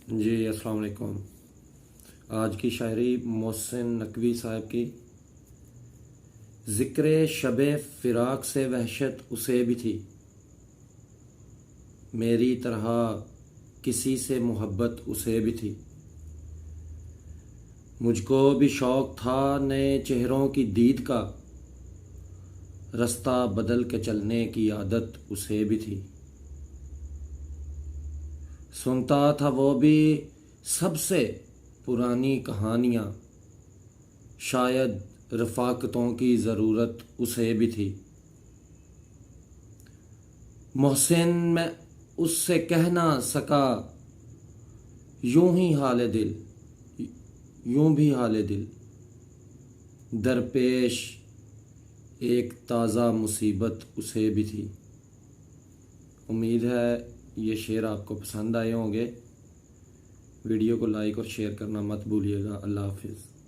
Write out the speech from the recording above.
जी अस्सलाम वालेकुम। आज की शायरी मोहसिन नकवी साहब की। ज़िक्र शबे फ़िराक से वहशत उसे भी थी, मेरी तरह किसी से मोहब्बत उसे भी थी। मुझको भी शौक़ था नए चेहरों की दीद का, रास्ता बदल के चलने की आदत उसे भी थी। सुनता था वो भी सबसे पुरानी कहानियाँ, शायद रफ़ाक़तों की ज़रूरत उसे भी थी। मोहसिन मैं उससे कह ना सका, यूं ही हाल दिल, यूं भी हाल दिल, दरपेश एक ताज़ा मुसीबत उसे भी थी। उम्मीद है ये शेर आपको पसंद आए होंगे। वीडियो को लाइक और शेयर करना मत भूलिएगा। अल्लाह हाफिज़।